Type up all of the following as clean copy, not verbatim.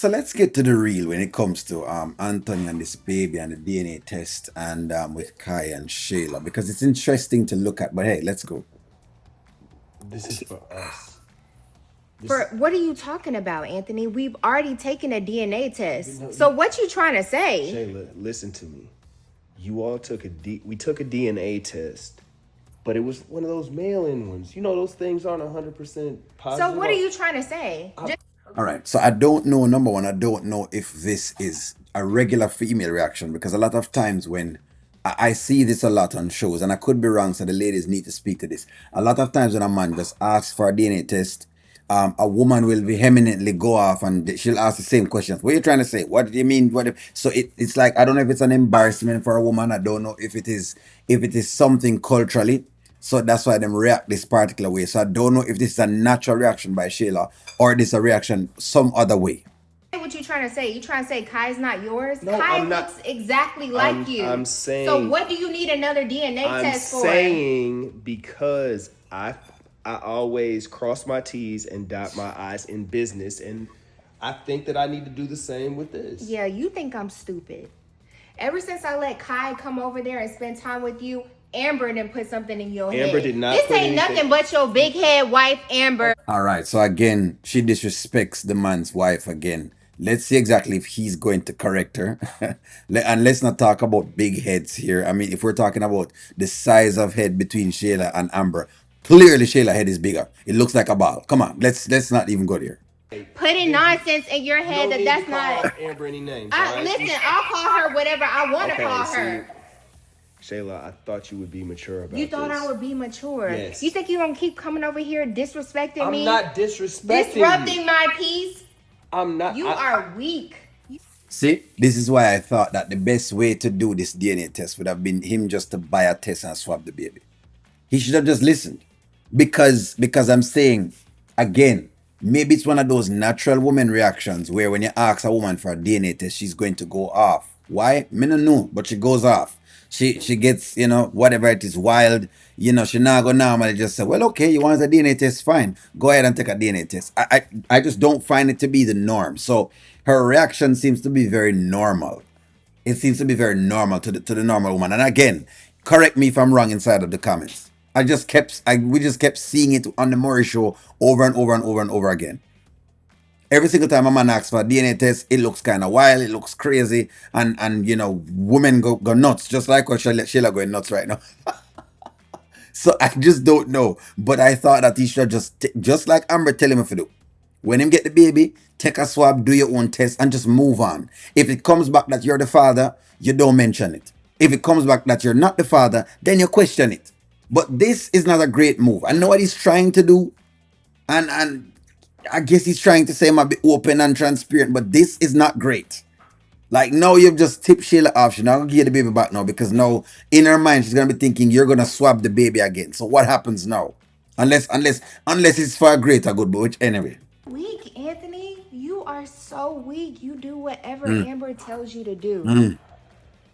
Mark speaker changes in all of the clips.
Speaker 1: So let's get to the real when it comes to Anthony and this baby and the DNA test and with Kai and Shayla because it's interesting to look at. But hey, let's go.
Speaker 2: This is for us.
Speaker 3: For
Speaker 2: This
Speaker 3: what are you talking about, Anthony? We've already taken a DNA test.
Speaker 2: no,
Speaker 3: So what you trying to say?
Speaker 2: Shayla, listen to me. You all we took a DNA test, but it was one of those mail-in ones. You know those things aren't 100%
Speaker 3: So
Speaker 2: positive.
Speaker 3: what are you trying to say?
Speaker 1: All right. So I don't know. Number one, I don't know if this is a regular female reaction because a lot of times when I see this a lot on shows, and I could be wrong, so the ladies need to speak to this. A lot of times when a man just asks for a DNA test, a woman will vehemently go off and she'll ask the same questions. What are you trying to say? What do you mean? So it's like I don't know if it's an embarrassment for a woman. I don't know if it is something culturally. So that's why them react this particular way. So I don't know if this is a natural reaction by Shayla or this is a reaction some other way.
Speaker 3: What you trying to say? You trying to say Kai's not yours?
Speaker 2: No,
Speaker 3: Kai
Speaker 2: I'm not.
Speaker 3: looks exactly like
Speaker 2: I'm
Speaker 3: you. So
Speaker 2: saying
Speaker 3: what do you need another DNA
Speaker 2: I'm
Speaker 3: test for?
Speaker 2: saying because I always cross my T's and dot my I's in business, and I think that I need to do the same with this.
Speaker 3: Yeah, you think I'm stupid. Ever since I let Kai come over there and spend time with you, Amber done put something in your
Speaker 2: Amber
Speaker 3: head.
Speaker 2: did not
Speaker 3: This
Speaker 2: put
Speaker 3: ain't
Speaker 2: anything.
Speaker 3: nothing but your big head wife, Amber.
Speaker 1: All right. So again, she disrespects the man's wife again. Let's see exactly if he's going to correct her. And let's not talk about big heads here. I mean, if we're talking about the size of head between Shayla and Amber, clearly Shayla head is bigger. It looks like a ball. Come on, let's not even go there.
Speaker 3: Putting nonsense in your
Speaker 2: You
Speaker 3: head
Speaker 2: don't
Speaker 3: that
Speaker 2: need
Speaker 3: that's
Speaker 2: to call
Speaker 3: not.
Speaker 2: Amber any names. All right?
Speaker 3: Listen, I'll call her whatever I want to
Speaker 2: Okay,
Speaker 3: call
Speaker 2: see,
Speaker 3: her.
Speaker 2: Shayla, I thought you would be mature about
Speaker 3: You thought
Speaker 2: this.
Speaker 3: I would be mature.
Speaker 2: Yes.
Speaker 3: You think you gonna keep coming over here disrespecting me?
Speaker 2: I'm not disrespecting
Speaker 3: disrupting
Speaker 2: you.
Speaker 3: my peace.
Speaker 2: I'm not.
Speaker 3: You are weak.
Speaker 1: See, this is why I thought that the best way to do this DNA test would have been him just to buy a test and swap the baby. He should have just listened. Because I'm saying again, maybe it's one of those natural woman reactions where when you ask a woman for a DNA test, she's going to go off. Why? Me no know, but she goes off. She gets, whatever it is wild, she not go normally just say, well, okay, you want a DNA test, fine. Go ahead and take a DNA test. I just don't find it to be the norm. So her reaction seems to be very normal. It seems to be very normal to the normal woman. And again, correct me if I'm wrong inside of the comments. We just kept seeing it on the Murray show over and over and over and over again. Every single time a man asks for a DNA test, it looks kind of wild, it looks crazy, and women go nuts, just like what Sheila going nuts right now. So I just don't know. But I thought that he should just like Amber tell him if you do. When him get the baby, take a swab, do your own test, and just move on. If it comes back that you're the father, you don't mention it. If it comes back that you're not the father, then you question it. But this is not a great move. I know what he's trying to do, and I guess he's trying to say I'm a bit open and transparent, but this is not great. Like now you've just tipped Shayla off. She's not gonna get the baby back now because now in her mind she's gonna be thinking you're gonna swap the baby again. So what happens now? Unless it's for a greater good, but which anyway.
Speaker 3: Weak, Anthony. You are so weak. You do whatever
Speaker 1: Mm,
Speaker 3: Amber tells you to do.
Speaker 1: mm.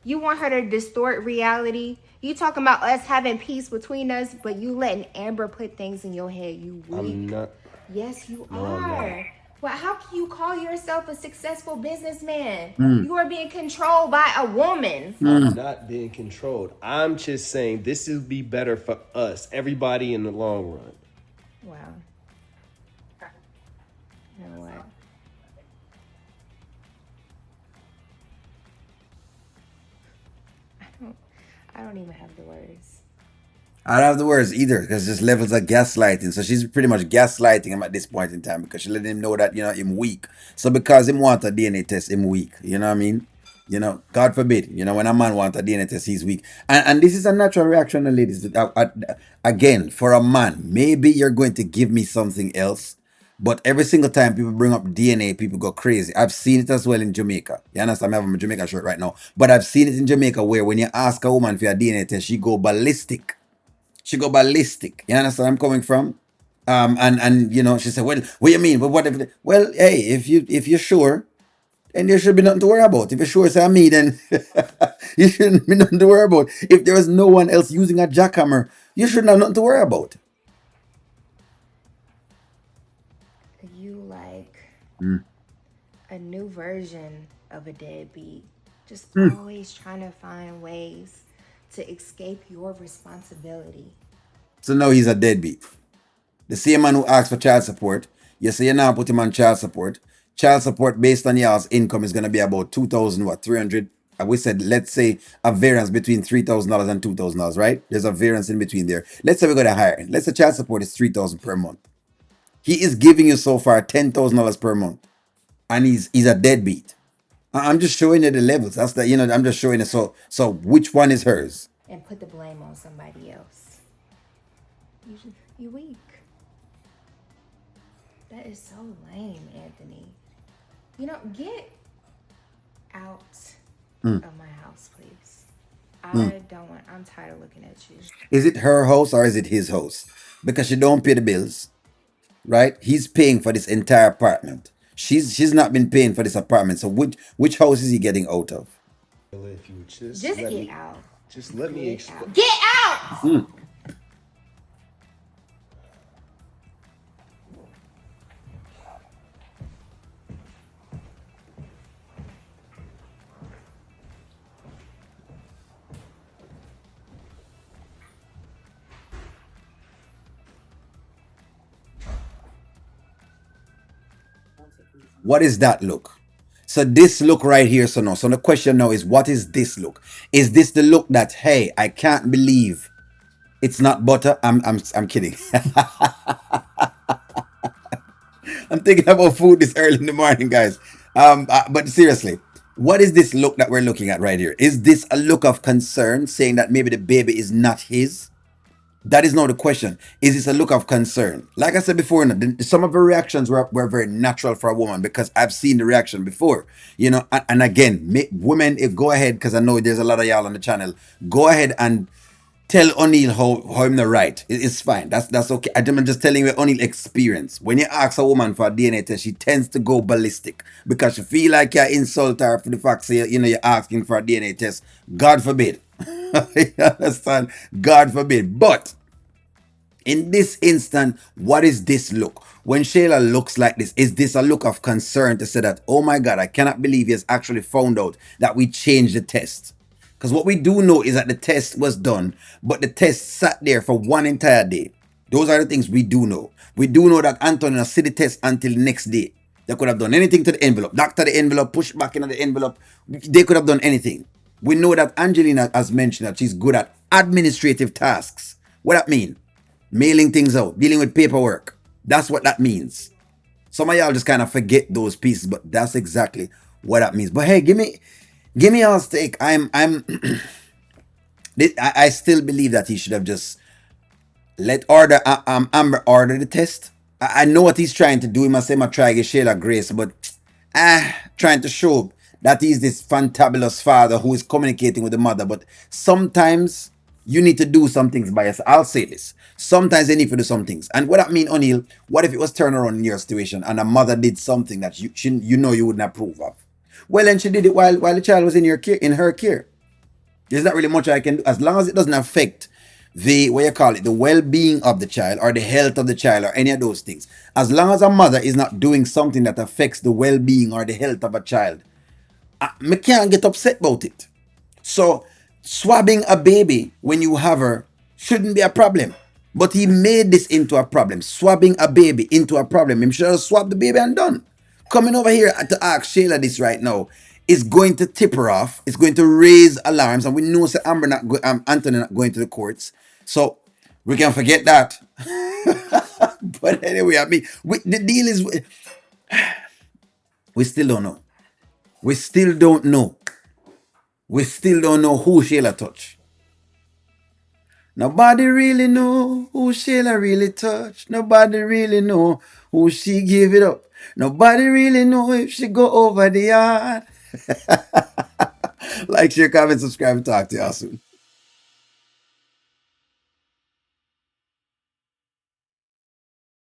Speaker 3: You want her to distort reality. You talking about us having peace between us, but you letting Amber put things in your head. You
Speaker 2: I'm
Speaker 3: weak.
Speaker 2: not.
Speaker 3: Yes, you
Speaker 2: No, I'm not.
Speaker 3: are. Well, how can you call yourself a successful businessman?
Speaker 1: Mm,
Speaker 3: You are being controlled by a woman.
Speaker 2: I'm
Speaker 1: mm.
Speaker 2: not being controlled. I'm just saying this will be better for us, everybody in the long run.
Speaker 3: Wow. You know what? I don't even have the words.
Speaker 1: I don't have the words either because there's levels of gaslighting. So she's pretty much gaslighting him at this point in time because she let him know that him weak. So because him want a DNA test, him weak. You know what I mean? God forbid. When a man want a DNA test, he's weak. And this is a natural reaction, ladies. Again, for a man, maybe you're going to give me something else. But every single time people bring up DNA, people go crazy. I've seen it as well in Jamaica. You understand? I have a Jamaica shirt right now. But I've seen it in Jamaica where when you ask a woman for a DNA test, she go ballistic. She go ballistic. You understand where I'm coming from? And she said, well, what do you mean? But what if well, hey, if you're sure, then there should be nothing to worry about. If you're sure it's a me, then you shouldn't be nothing to worry about. If there is no one else using a jackhammer, you shouldn't have nothing to worry about.
Speaker 3: You like
Speaker 1: Mm,
Speaker 3: a new version of a deadbeat. Just always trying to find ways to escape your responsibility.
Speaker 1: So now he's a deadbeat. The same man who asks for child support, you say you now put him on child support. Child support based on y'all's income is gonna be about 2,000 what 300. We said let's say a variance between $3,000 and $2,000, right? There's a variance in between there. Let's say we go to higher end. Let's say child support is 3,000 per month. He is giving you so far $10,000 per month, and he's a deadbeat. I'm just showing you the levels. That's the I'm just showing it. So which one is hers?
Speaker 3: And put the blame on somebody else. You weak. That is so lame, Anthony. Get out of my house, please. I don't want. I'm tired of looking at you.
Speaker 1: Is it her house or is it his house? Because she don't pay the bills, right? He's paying for this entire apartment. She's not been paying for this apartment. So which house is he getting out of?
Speaker 2: If you would just
Speaker 3: Just
Speaker 2: let
Speaker 3: get
Speaker 2: me,
Speaker 3: out.
Speaker 2: just let me
Speaker 3: Get
Speaker 2: explain.
Speaker 3: out. Get out.
Speaker 1: What is that look? So this look right here, so no. So the question now is, what is this look? Is this the look that, hey, I can't believe it's not butter? I'm kidding. I'm thinking about food this early in the morning, guys. But seriously, what is this look that we're looking at right here? Is this a look of concern, saying that maybe the baby is not his? That is not the question. Is this a look of concern? Like I said before, some of the reactions were very natural for a woman because I've seen the reaction before. And again, women, if go ahead, because I know there's a lot of y'all on the channel, go ahead and tell O'Neill how him the right. It's fine. That's okay. I'm just telling you O'Neill experience. When you ask a woman for a DNA test, she tends to go ballistic because she feel like you insult her for the fact that you're asking for a DNA test. God forbid. You understand? God forbid. But in this instant, what is this look? When Shayla looks like this, is this a look of concern to say that, oh my God, I cannot believe he has actually found out that we changed the test? Because what we do know is that the test was done, but the test sat there for one entire day. Those are the things we do know. We do know that Antonio see the test until the next day. They could have done anything to the envelope, doctor the envelope, push back into the envelope. They could have done anything. We know that Angelina has mentioned that she's good at administrative tasks. What that mean? Mailing things out, dealing with paperwork. That's what that means. Some of y'all just kind of forget those pieces, but that's exactly what that means. But hey, give me y'all's take. I still believe that he should have just let Amber order the test. I know what he's trying to do. He must say, "I try to get Shayla grace," but trying to show that he's this fantabulous father who is communicating with the mother. But sometimes you need to do some things by yourself. I'll say this. Sometimes you need to do some things. And what I mean, O'Neill, what if it was turned around in your situation and a mother did something that you wouldn't approve of? Well, then she did it while the child was in your care, in her care. There's not really much I can do as long as it doesn't affect the what you call it, the well-being of the child or the health of the child or any of those things. As long as a mother is not doing something that affects the well-being or the health of a child, I can't get upset about it. So swabbing a baby when you have her shouldn't be a problem. But he made this into a problem. Swabbing a baby into a problem. Him should have swabbed the baby and done. Coming over here to ask Shayla this right now is going to tip her off. It's going to raise alarms. And we know that Anthony not going to the courts. So we can forget that. But anyway, the deal is we still don't know. We still don't know. We still don't know who Shayla touched. Nobody really know who Shayla really touched. Nobody really know who she give it up. Nobody really know if she go over the yard. Like, share, comment, subscribe, and talk to y'all soon.